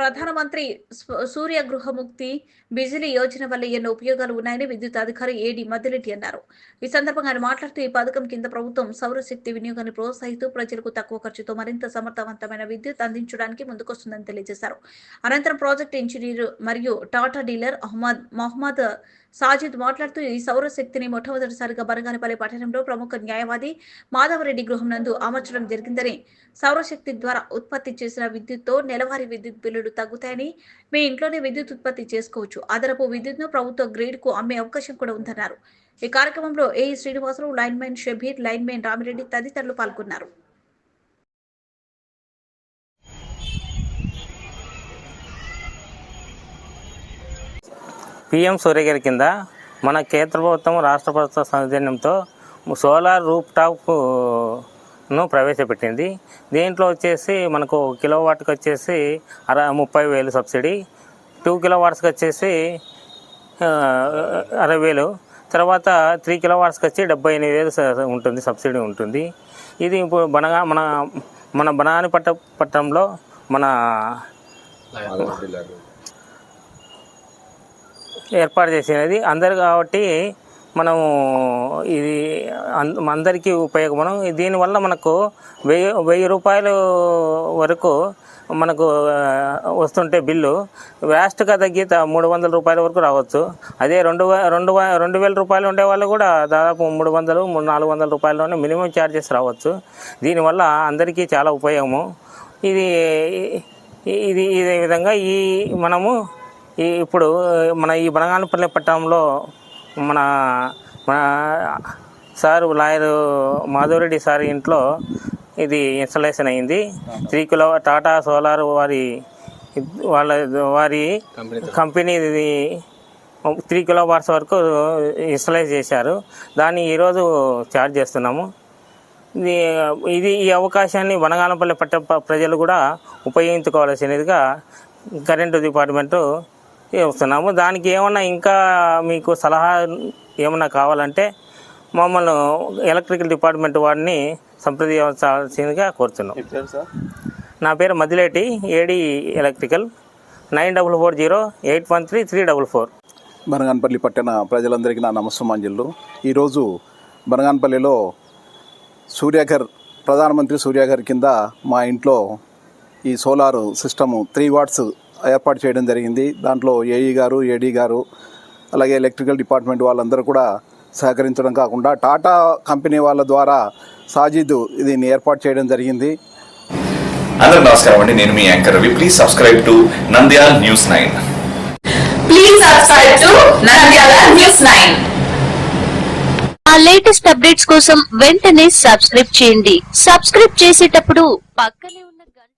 ప్రధానమంత్రి సూర్య గృహముక్తి బిజిలీ యోజన వల్ల ఎన్నో ఉపయోగాలు ఉన్నాయని విద్యుత్ అధికారి ఏడి మద్దిరెడ్డి అన్నారు. ఈ సందర్భంగా ఆయన మాట్లాడుతూ ఈ పథకం కింద ప్రభుత్వం సౌరశక్తి వినియోగాన్ని ప్రోత్సహిస్తూ ప్రజలకు తక్కువ ఖర్చుతో మరింత సమర్థవంతమైన విద్యుత్ అందించడానికి ముందుకొస్తుందని తెలియజేశారు. అనంతరం ప్రాజెక్టు ఇంజనీర్ మరియు టాటా డీలర్ మహమ్మద్ సాజిద్ మాట్లాడుతూ ఈ సౌరశక్తిని మొట్టమొదటిసారిగా బనగానపల్లి పట్టణంలో ప్రముఖ న్యాయవాది మాధవరెడ్డి గృహం నందు అమర్చడం జరిగిందని, సౌరశక్తి ద్వారా ఉత్పత్తి చేసిన విద్యుత్తో నెలవారీ విద్యుత్ బిల్లులు తగ్గుతాయని, మీ ఇంట్లోనే విద్యుత్ ఉత్పత్తి చేసుకోవచ్చు, అదనపు విద్యుత్ను ప్రభుత్వ గ్రిడ్ కు అమ్మే అవకాశం కూడా ఉందన్నారు. ఈ కార్యక్రమంలో AE Srinivasarao, linemen Shabeer, linemen Ramireddy తదితరులు పాల్గొన్నారు. PM సూర్యగిరి కింద మన కేంద్ర ప్రభుత్వం రాష్ట్ర ప్రభుత్వ సౌజన్యంతో సోలార్ రూఫ్ టాప్ను ప్రవేశపెట్టింది. దీంట్లో వచ్చేసి మనకు కిలోవాట్కి వచ్చేసి 30,000 సబ్సిడీ, 2 కిలోవాట్స్కి వచ్చేసి 60,000, తర్వాత 3 కిలోవాట్స్కి వచ్చి 78,000 ఉంటుంది, సబ్సిడీ ఉంటుంది. ఇది ఇప్పుడు మన బనగానపట్నంలో మన ఏర్పాటు చేసినది అందరు కాబట్టి మనము ఇది అందరికీ ఉపయోగం. దీనివల్ల మనకు 1000 రూపాయలు వరకు మనకు వస్తుంటే బిల్లు వేస్ట్గా తగ్గి 300 రూపాయల వరకు రావచ్చు. అదే 2,000 రూపాయలు ఉండే వాళ్ళు కూడా దాదాపు 300-400 రూపాయలలోనే మినిమం ఛార్జెస్ రావచ్చు. దీనివల్ల అందరికీ చాలా ఉపయోగము. ఇదే విధంగా మనము ఇప్పుడు మన ఈ బనగానపల్లి పట్టణంలో మన సార్ లాయర్ మాధవరెడ్డి సార్ ఇంట్లో ఇది ఇన్స్టాలేషన్ అయింది. 3 కిలో టాటా సోలార్ వారి కంపెనీ 3 కిలోవాట్స్ వరకు ఇన్స్టాలైజ్ చేశారు. దాన్ని ఈరోజు ఛార్జ్ చేస్తున్నాము. ఈ అవకాశాన్ని బనగానపల్లి పట్టణ ప్రజలు కూడా ఉపయోగించుకోవాల్సినదిగా కరెంటు డిపార్ట్మెంటు వస్తున్నాము. దానికి ఏమన్నా ఇంకా మీకు సలహా ఏమన్నా కావాలంటే మమ్మల్ని ఎలక్ట్రికల్ డిపార్ట్మెంట్ వాడిని సంప్రదించాల్సిందిగా కోరుతున్నాం. నా పేరు మద్దిలేటి, ఏడి ఎలక్ట్రికల్, 9440813344. బనగానపల్లి పట్టణ ప్రజలందరికీ నా నమస్సుమాంజలు. ఈరోజు బనగానపల్లిలో ప్రధానమంత్రి సూర్యఘర్ కింద మా ఇంట్లో ఈ సోలార్ సిస్టము 3 వాట్స్ ఏర్పాటు చేయడం జరిగింది. దాంట్లో ఏఈ గారు, ఏడీ గారు, అలాగే ఎలక్ట్రికల్ డిపార్ట్మెంట్ వాళ్ళందరూ కూడా సహకరించడం కాకుండా టాటా కంపెనీ వాళ్ళ ద్వారా సాజిద్ దీన్ని ఏర్పాటు చేయడం జరిగింది. అందరికీ నమస్కారం అండి, నేను మీ anchor Ravi. Please subscribe to Nandyal news 9. Please subscribe to Nandyal news 9. ఆ లేటెస్ట్ అప్డేట్స్ కోసం వెంటనే సబ్స్క్రైబ్ చేయండి. సబ్స్క్రైబ్ చేసేటప్పుడు పక్కనే ఉన్న గంట